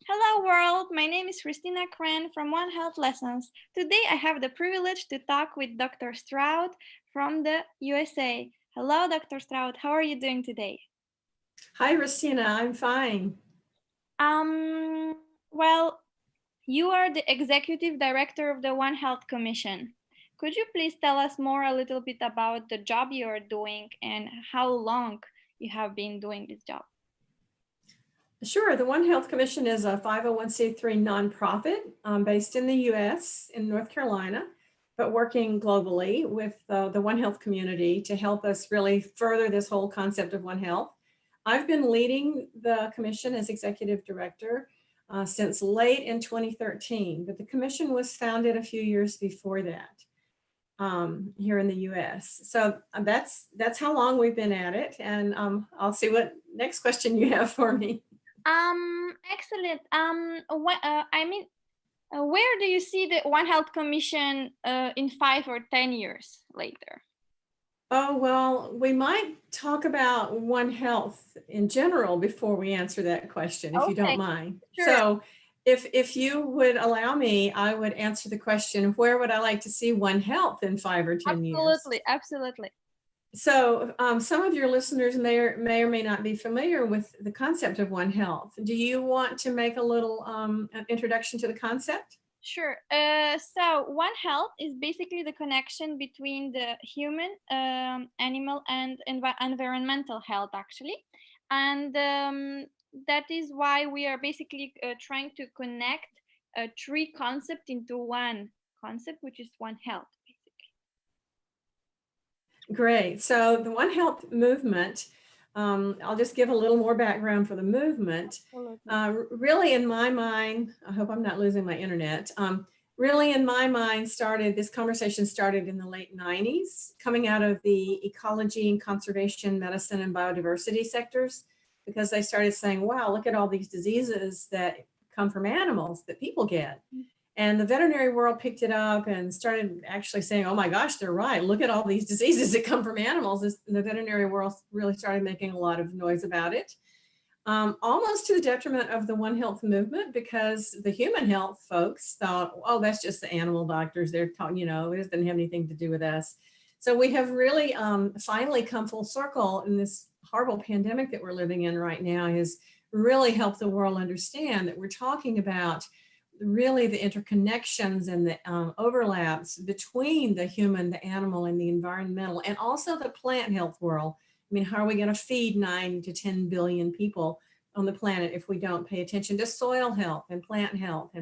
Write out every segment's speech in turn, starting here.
Hello world, my name is Hristina Crenn from One Health Lessons. Today I have the privilege to talk with Dr. Stroud from the USA. Hello Dr. Stroud, how are you doing today? Hi, Hristina, I'm fine. Um, well, you are the Executive Director of the One Health Commission. Could you please tell us more a little bit about the job you are doing and how long you have been doing this job? Sure, the One Health Commission is a 501c3 nonprofit based in the US, in North Carolina, but working globally with the One Health community to help us really further this whole concept of One Health. I've been leading the commission as executive director since late in 2013, but the commission was founded a few years before that here in the US. So that's how long we've been at it. And I'll see what next question you have for me. Excellent. Where do you see the One Health Commission in 5 or 10 years later? Oh, well, we might talk about One Health in general before we answer that question, if you don't Okay, mind. sure. So if you would allow me, I would answer the question, where would I like to see One Health in 5 or 10 years? Absolutely, absolutely. So some of your listeners may or may not be familiar with the concept of One Health. Do you want to make a little introduction to the concept? Sure. So One Health is basically the connection between the human, animal, and environmental health, actually. And that is why we are basically trying to connect three concepts into one concept, which is One Health. Great. So the One Health movement, I'll just give a little more background for the movement. Really, in my mind, I hope I'm not losing my internet. Really, in my mind, this conversation started in the late 90s, coming out of the ecology and conservation, medicine, and biodiversity sectors, because they started saying, wow, look at all these diseases that come from animals that people get. And the veterinary world picked it up and started actually saying, oh my gosh, they're right. Look at all these diseases that come from animals. The veterinary world really started making a lot of noise about it, almost to the detriment of the One Health movement, because the human health folks thought, oh, that's just the animal doctors. They're talking, it doesn't have anything to do with us. So we have really finally come full circle in this horrible pandemic that we're living in right now has really helped the world understand that we're talking about really the interconnections and the overlaps between the human, the animal, and the environmental, and also the plant health world. I mean, how are we going to feed 9 to 10 billion people on the planet if we don't pay attention to soil health and plant health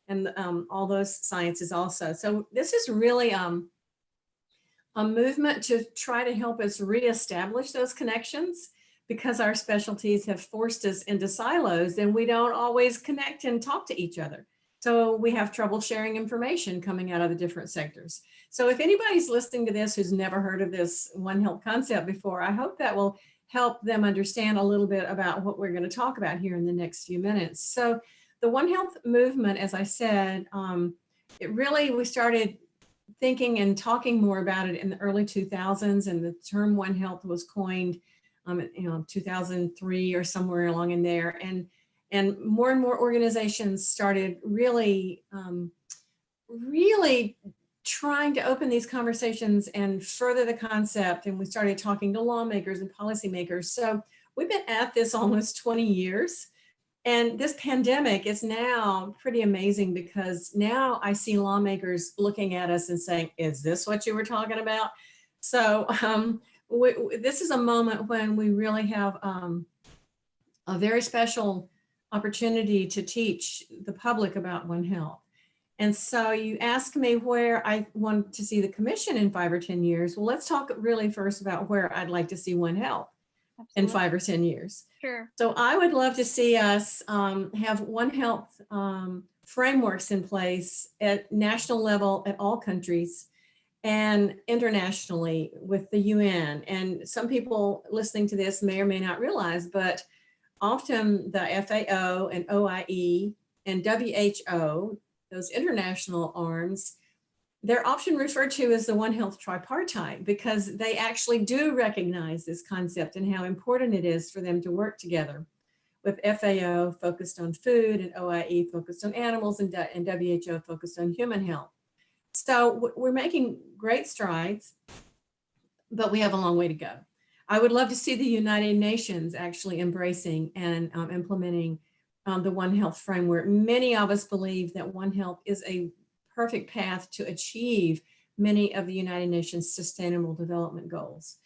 and all those sciences also? So this is really a movement to try to help us reestablish those connections, because our specialties have forced us into silos and we don't always connect and talk to each other. So we have trouble sharing information coming out of the different sectors. So if anybody's listening to this who's never heard of this One Health concept before, I hope that will help them understand a little bit about what we're going to talk about here in the next few minutes. So the One Health movement, as I said, we started thinking and talking more about it in the early 2000s, and the term One Health was coined 2003 or somewhere along in there. And more organizations started really trying to open these conversations and further the concept. And we started talking to lawmakers and policymakers. So we've been at this almost 20 years. And this pandemic is now pretty amazing, because now I see lawmakers looking at us and saying, is this what you were talking about? So this is a moment when we really have a very special opportunity to teach the public about One Health. And so you ask me where I want to see the commission in 5 or 10 years. Well, let's talk really first about where I'd like to see One Health in 5 or 10 years. Sure. So I would love to see us have One Health frameworks in place at national level, at all countries, and internationally with the UN. And some people listening to this may or may not realize, but often the FAO and OIE and WHO, those international arms, they're often referred to as the One Health tripartite, because they actually do recognize this concept and how important it is for them to work together. with FAO focused on food and OIE focused on animals and WHO focused on human health. So we're making great strides, but we have a long way to go. I would love to see the United Nations actually embracing and implementing the One Health framework. Many of us believe that One Health is a perfect path to achieve many of the United Nations Sustainable Development Goals.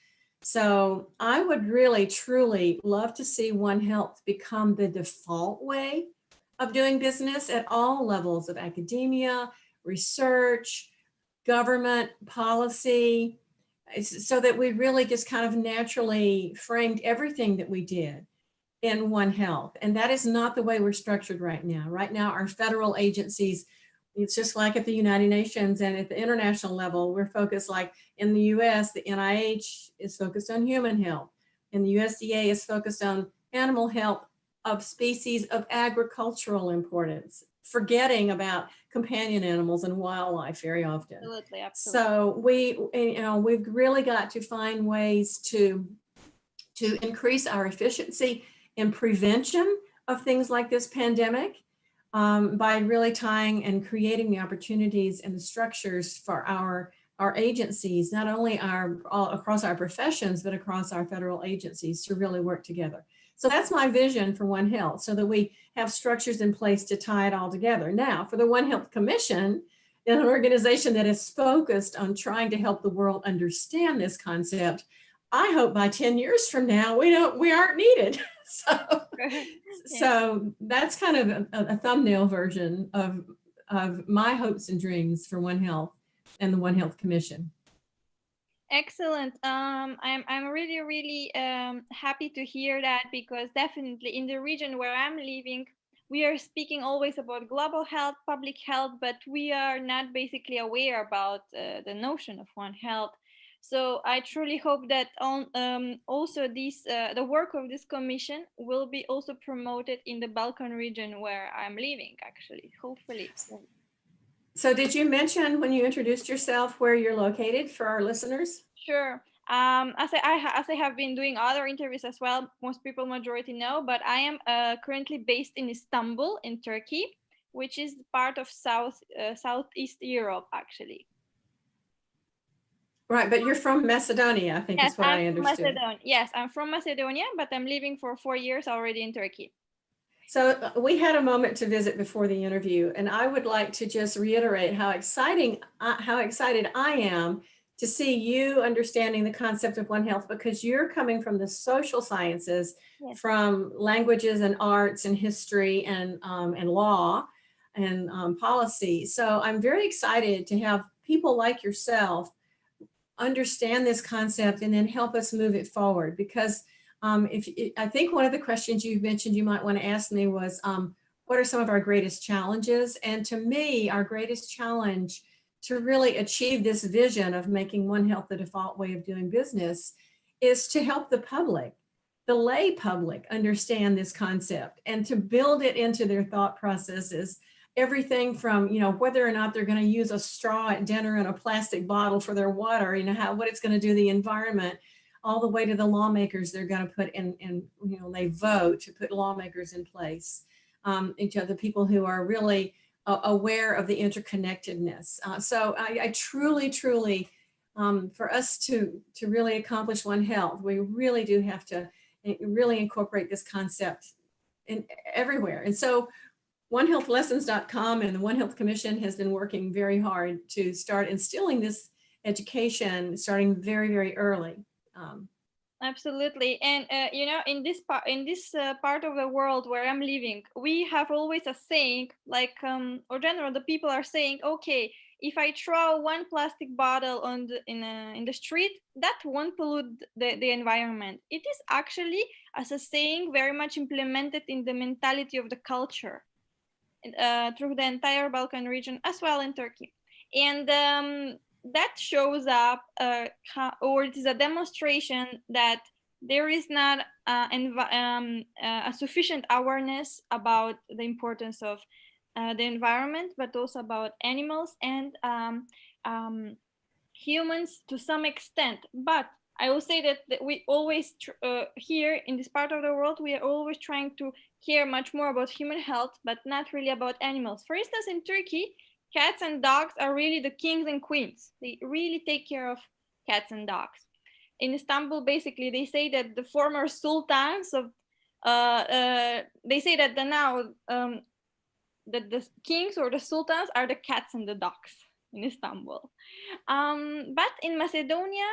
So I would really, truly love to see One Health become the default way of doing business at all levels of academia, research, government, policy, so that we really just kind of naturally framed everything that we did in One Health. And that is not the way we're structured right now. Right now, our federal agencies, it's just like at the United Nations and at the international level, we're focused, like in the US, the NIH is focused on human health, and the USDA is focused on animal health of species of agricultural importance, forgetting about companion animals and wildlife very often. Absolutely, absolutely. So we've really got to find ways to increase our efficiency in prevention of things like this pandemic, by really tying and creating the opportunities and the structures for our agencies, not only across our professions, but across our federal agencies, to really work together. So that's my vision for One Health, so that we have structures in place to tie it all together. Now, for the One Health Commission, an organization that is focused on trying to help the world understand this concept, I hope by 10 years from now, we aren't needed. So that's kind of a thumbnail version of my hopes and dreams for One Health and the One Health Commission. Excellent. I'm really happy to hear that, because definitely in the region where I'm living, we are speaking always about global health, public health, but we are not basically aware about the notion of One Health. So I truly hope that also the work of this commission will be also promoted in the Balkan region where I'm living, actually, hopefully. So did you mention when you introduced yourself where you're located for our listeners? Sure. As I have been doing other interviews as well, most people majority know, but I am currently based in Istanbul in Turkey, which is part of Southeast Europe, actually. Right, but you're from Macedonia, I think, Yes, is what I understood. Yes, I'm from Macedonia, but I'm living for 4 years already in Turkey. So we had a moment to visit before the interview, and I would like to just reiterate how excited I am to see you understanding the concept of One Health, because you're coming from the social sciences, Yes. from languages and arts and history and law and policy. So I'm very excited to have people like yourself understand this concept and then help us move it forward. Because I think one of the questions you mentioned you might want to ask me was, what are some of our greatest challenges? And to me, our greatest challenge to really achieve this vision of making One Health the default way of doing business is to help the public, the lay public, understand this concept and to build it into their thought processes. Everything from, whether or not they're going to use a straw at dinner and a plastic bottle for their water, what it's going to do to the environment, all the way to the lawmakers they're going to put in, they vote to put lawmakers in place. The people who are really aware of the interconnectedness. So I truly, for us to really accomplish One Health, we really do have to really incorporate this concept in everywhere. And so OneHealthLessons.com and the One Health Commission has been working very hard to start instilling this education starting very, very early. Absolutely. And in this part of the world where I'm living, we have always a saying, like or general, the people are saying, okay, if I throw one plastic bottle in the street, that won't pollute the environment. It is actually, as a saying, very much implemented in the mentality of the culture through the entire Balkan region, as well in Turkey. And that shows up, or it is a demonstration that there is not a sufficient awareness about the importance of the environment, but also about animals and humans to some extent. But I will say that we always here in this part of the world, we are always trying to care much more about human health, but not really about animals. For instance, in Turkey, cats and dogs are really the kings and queens. They really take care of cats and dogs. In Istanbul, basically, they say that the former sultans of, they say that the now that the kings or the sultans are the cats and the dogs in Istanbul. But in Macedonia,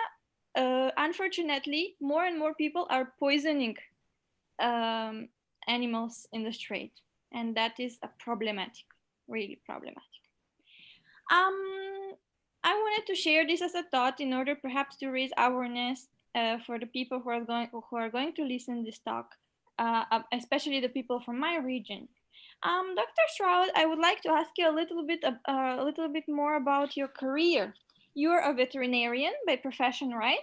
unfortunately, more and more people are poisoning um, animals in the street, and that is a problematic, really problematic. I wanted to share this as a thought in order perhaps to raise awareness for the people who are going to listen this talk, especially the people from my region. Dr. Stroud, I would like to ask you a little bit more about your career. You're a veterinarian by profession, right?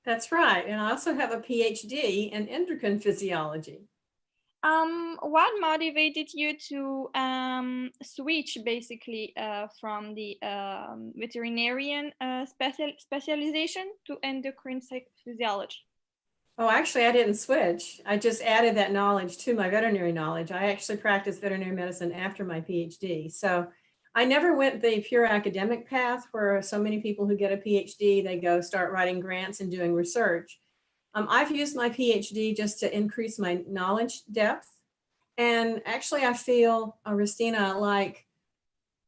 That's right. And I also have a PhD in endocrine physiology. What motivated you to switch basically from the veterinarian specialization to endocrine physiology? Oh, actually, I didn't switch. I just added that knowledge to my veterinary knowledge. I actually practiced veterinary medicine after my PhD. So I never went the pure academic path where so many people who get a PhD, they go start writing grants and doing research. I've used my PhD just to increase my knowledge depth. And actually, I feel, Hristina, like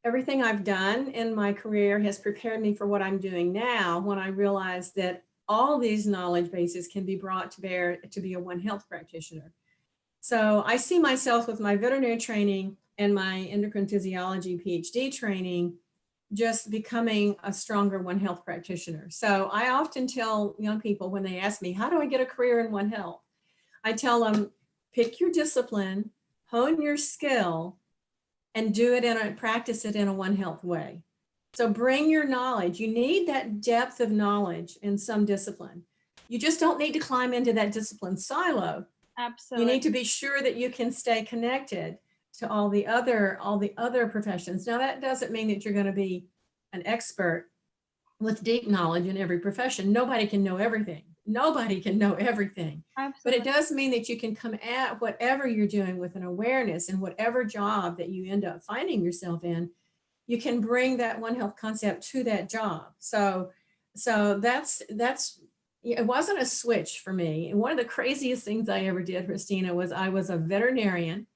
everything I've done in my career has prepared me for what I'm doing now when I realize that all these knowledge bases can be brought to bear to be a One Health practitioner. So I see myself with my veterinary training and my endocrine physiology PhD training just becoming a stronger One Health practitioner. So I often tell young people when they ask me, how do I get a career in One Health? I tell them, pick your discipline, hone your skill, and do it practice it in a One Health way. So bring your knowledge. You need that depth of knowledge in some discipline. You just don't need to climb into that discipline silo. Absolutely. You need to be sure that you can stay connected to all the other professions. Now, that doesn't mean that you're going to be an expert with deep knowledge in every profession. Nobody can know everything. Nobody can know everything. Absolutely. But it does mean that you can come at whatever you're doing with an awareness, and whatever job that you end up finding yourself in, you can bring that One Health concept to that job. So that's it wasn't a switch for me. And one of the craziest things I ever did, Hristina, was I was a veterinarian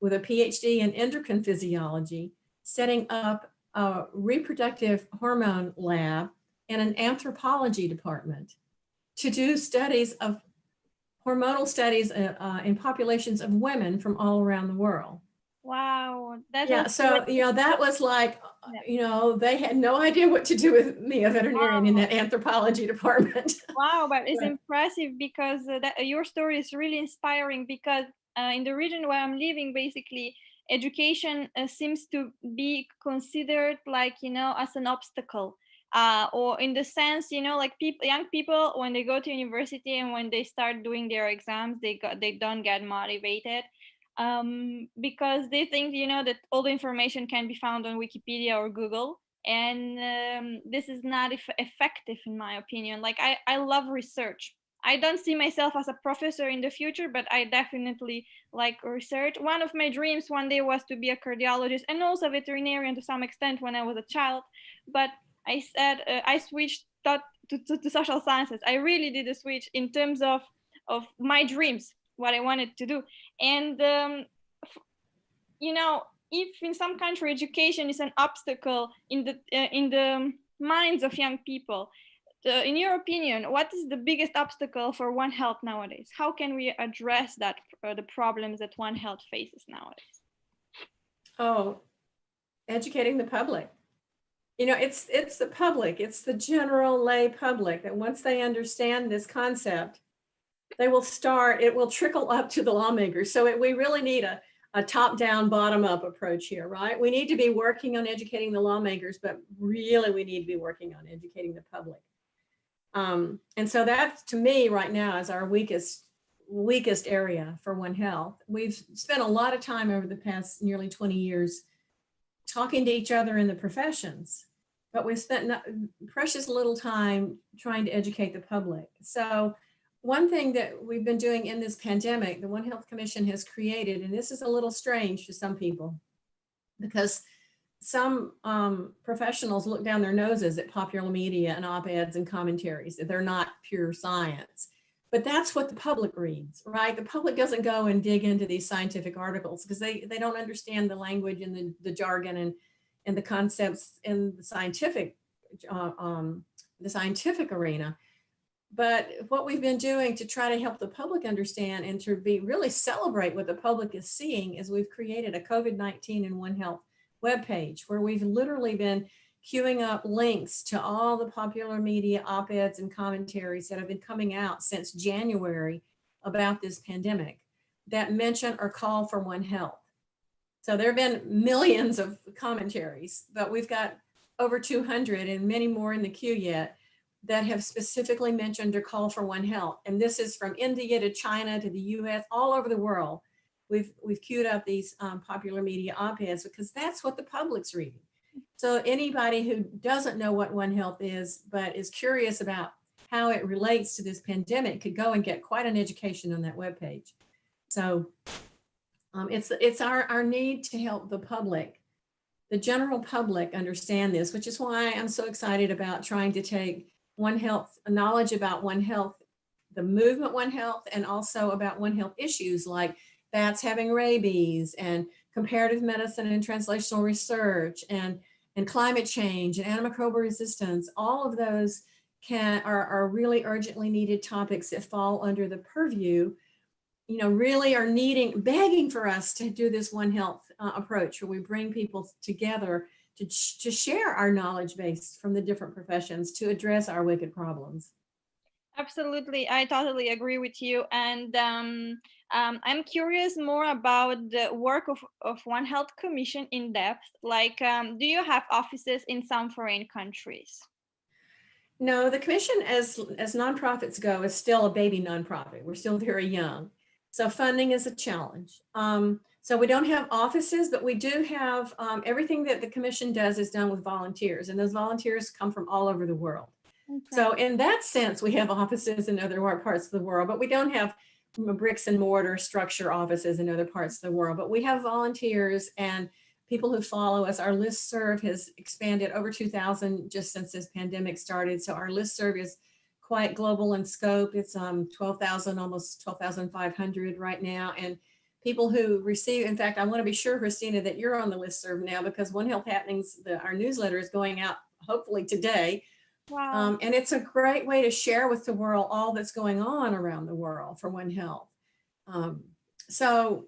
with a PhD in endocrine physiology, setting up a reproductive hormone lab and an anthropology department to do studies of hormonal studies in populations of women from all around the world. Wow. So, that was like, they had no idea what to do with me, a veterinarian, in that anthropology department. Wow, but it's impressive because your story is really inspiring, because in the region where I'm living, basically, education seems to be considered like, as an obstacle. Or in the sense, like young people, when they go to university and when they start doing their exams, they don't get motivated, because they think, that all the information can be found on Wikipedia or Google. And this is not effective, in my opinion. Like, I love research. I don't see myself as a professor in the future, but I definitely like research. One of my dreams one day was to be a cardiologist and also a veterinarian to some extent when I was a child. But I said I switched to social sciences. I really did a switch in terms of my dreams, what I wanted to do. And if in some country education is an obstacle in the minds of young people, in your opinion, what is the biggest obstacle for One Health nowadays? How can we address that, the problems that One Health faces nowadays? Oh, educating the public. It's the public, it's the general lay public that once they understand this concept, it will trickle up to the lawmakers. So we really need a top-down, bottom-up approach here, right? We need to be working on educating the lawmakers, but really we need to be working on educating the public. And so that, to me, right now is our weakest area for One Health. We've spent a lot of time over the past nearly 20 years talking to each other in the professions, but we've spent precious little time trying to educate the public. So one thing that we've been doing in this pandemic, the One Health Commission has created, and this is a little strange to some people, because some professionals look down their noses at popular media and op-eds and commentaries. They're not pure science. But that's what the public reads, right? The public doesn't go and dig into these scientific articles because they don't understand the language and the jargon and the concepts in uh, um, the scientific arena. But what we've been doing to try to help the public understand and to be really celebrate what the public is seeing is we've created a COVID-19 and One Health webpage where we've literally been queuing up links to all the popular media op-eds and commentaries that have been coming out since January about this pandemic that mention or call for One Health. So there have been millions of commentaries, but we've got over 200 and many more in the queue yet that have specifically mentioned or call for One Health. And this is from India to China to the US, all over the world. We've queued up these popular media op-eds because that's what the public's reading. So anybody who doesn't know what One Health is, but is curious about how it relates to this pandemic could go and get quite an education on that webpage. So it's our need to help the public, the general public, understand this, which is why I'm so excited about trying to take One Health, knowledge about One Health, the movement One Health, and also about One Health issues like bats having rabies and comparative medicine and translational research and climate change and antimicrobial resistance. All of those are really urgently needed topics that fall under the purview, really are begging for us to do this One Health approach where we bring people together to share our knowledge base from the different professions to address our wicked problems. Absolutely, I totally agree with you. And I'm curious more about the work of One Health Commission in depth. Like, do you have offices in some foreign countries? No, the commission, as nonprofits go, is still a baby nonprofit. We're still very young. So funding is a challenge. So we don't have offices, but we do have everything that the commission does is done with volunteers, and those volunteers come from all over the world. Okay. So in that sense, we have offices in other parts of the world, but we don't have bricks and mortar structure offices in other parts of the world. But we have volunteers and people who follow us. Our listserv has expanded over 2,000 just since this pandemic started. So our listserv is quite global in scope. It's 12,000, almost 12,500 right now. And people who receive, in fact, I want to be sure, Hristina, that you're on the listserv now because One Health Happenings, our newsletter is going out hopefully today. Wow. And it's a great way to share with the world all that's going on around the world for One Health. So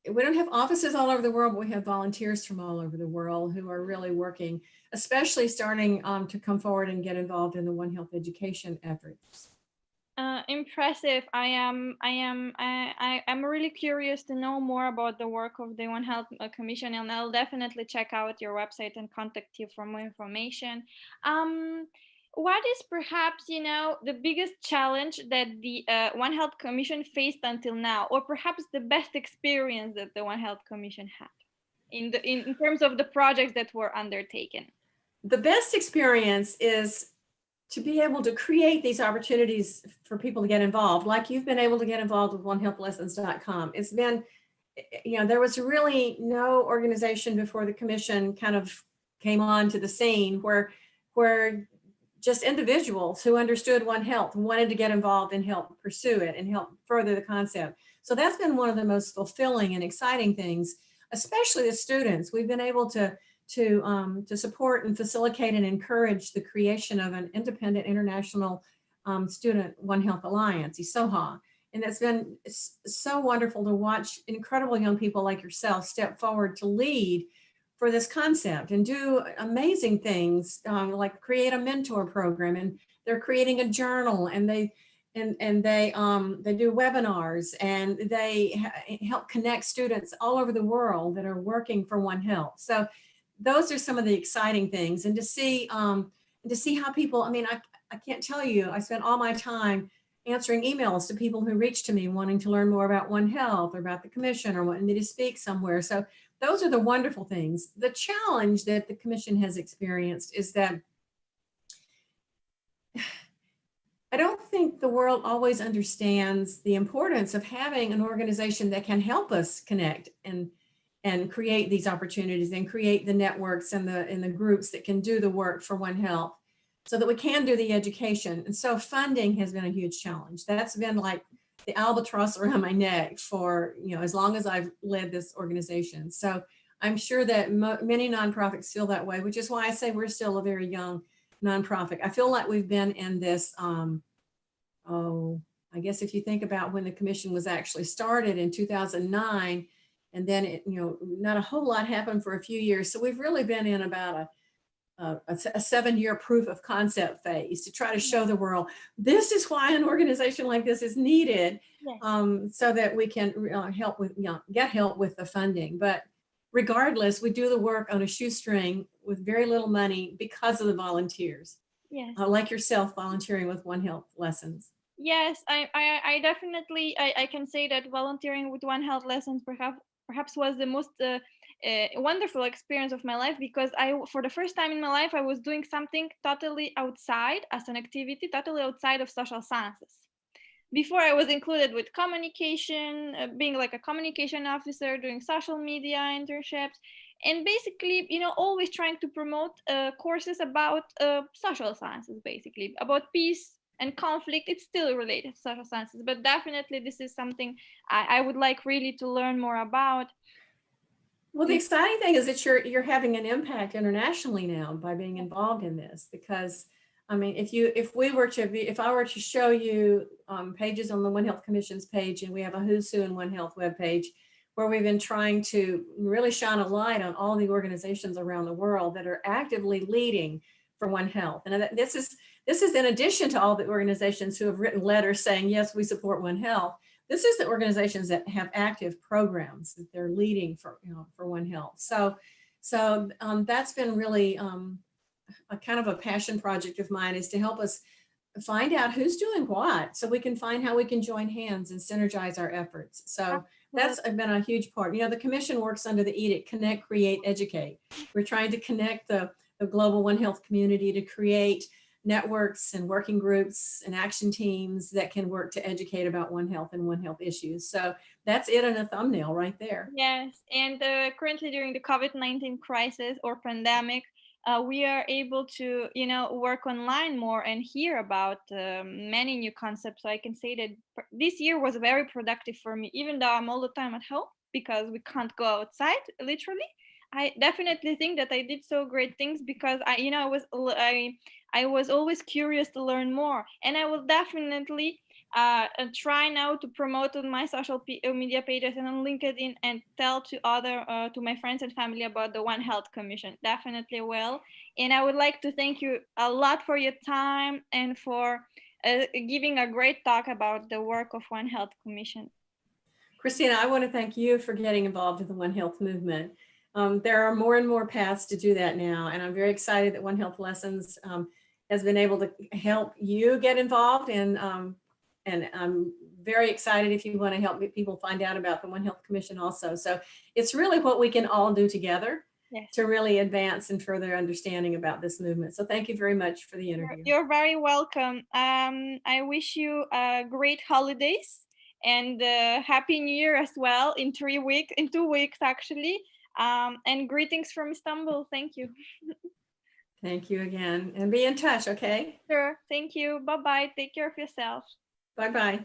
we don't have offices all over the world, but we have volunteers from all over the world who are really working, especially starting to come forward and get involved in the One Health education efforts. Impressive. I'm really curious to know more about the work of the One Health Commission, and I'll definitely check out your website and contact you for more information. What is perhaps, the biggest challenge that the One Health Commission faced until now, or perhaps the best experience that the One Health Commission had in terms of the projects that were undertaken? The best experience is to be able to create these opportunities for people to get involved, like you've been able to get involved with onehealthlessons.com. It's been, there was really no organization before the commission kind of came on to the scene where just individuals who understood One Health wanted to get involved and help pursue it and help further the concept. So that's been one of the most fulfilling and exciting things, especially the students. We've been able to support and facilitate and encourage the creation of an independent international student One Health Alliance, ISOHA. And it's been so wonderful to watch incredible young people like yourself step forward to lead for this concept and do amazing things, like create a mentor program, and they're creating a journal, and they do webinars, and they help connect students all over the world that are working for One Health. So those are some of the exciting things, and to see how people, I can't tell you, I spent all my time answering emails to people who reached to me wanting to learn more about One Health or about the commission or wanting me to speak somewhere. So those are the wonderful things. The challenge that the commission has experienced is that I don't think the world always understands the importance of having an organization that can help us connect and create these opportunities and create the networks and the groups that can do the work for One Health so that we can do the education. And so funding has been a huge challenge. That's been like the albatross around my neck for, as long as I've led this organization. So I'm sure that many nonprofits feel that way, which is why I say we're still a very young nonprofit. I feel like we've been in this, I guess if you think about when the commission was actually started in 2009, and then it, not a whole lot happened for a few years. So we've really been in about a 7-year proof of concept phase to try to show the world this is why an organization like this is needed, so that we can help with get help with the funding. But regardless, we do the work on a shoestring with very little money because of the volunteers. Yes. Like yourself volunteering with One Health Lessons. Yes, I definitely I can say that volunteering with One Health Lessons perhaps was the most wonderful experience of my life, because for the first time in my life I was doing something totally outside as an activity, totally outside of social sciences. Before I was included with communication, being like a communication officer, doing social media internships, and basically, always trying to promote courses about social sciences, basically about peace and conflict. It's still related to social sciences, but definitely this is something I would like really to learn more about. Well, the exciting thing is that you're having an impact internationally now by being involved in this, because I mean, if I were to show you pages on the One Health Commission's page, and we have a Who's Who in One Health webpage, where we've been trying to really shine a light on all the organizations around the world that are actively leading for One Health. And this is in addition to all the organizations who have written letters saying, yes, we support One Health. This is the organizations that have active programs that they're leading for One Health. So that's been really a kind of a passion project of mine, is to help us find out who's doing what, so we can find how we can join hands and synergize our efforts. So that's been a huge part. The commission works under the edict, connect, create, educate. We're trying to connect the global One Health community to create networks and working groups and action teams that can work to educate about One Health and One Health issues. So that's it in a thumbnail right there. Yes, and currently during the COVID-19 crisis or pandemic, we are able to, work online more and hear about many new concepts. So I can say that this year was very productive for me, even though I'm all the time at home because we can't go outside, literally. I definitely think that I did so great things because I was always curious to learn more, and I will definitely try now to promote on my social media pages and on LinkedIn, and tell to my friends and family about the One Health Commission. Definitely will. And I would like to thank you a lot for your time and for giving a great talk about the work of One Health Commission. Hristina, I want to thank you for getting involved in the One Health movement. There are more and more paths to do that now, and I'm very excited that One Health Lessons has been able to help you get involved, and I'm very excited if you want to help people find out about the One Health Commission also. So it's really what we can all do together to really advance and further understanding about this movement. So thank you very much for the interview. You're very welcome. I wish you great holidays and Happy New Year as well in 2 weeks actually. And greetings from Istanbul. Thank you. Thank you again, and be in touch, okay? Sure. Thank you. Bye-bye. Take care of yourself. Bye-bye.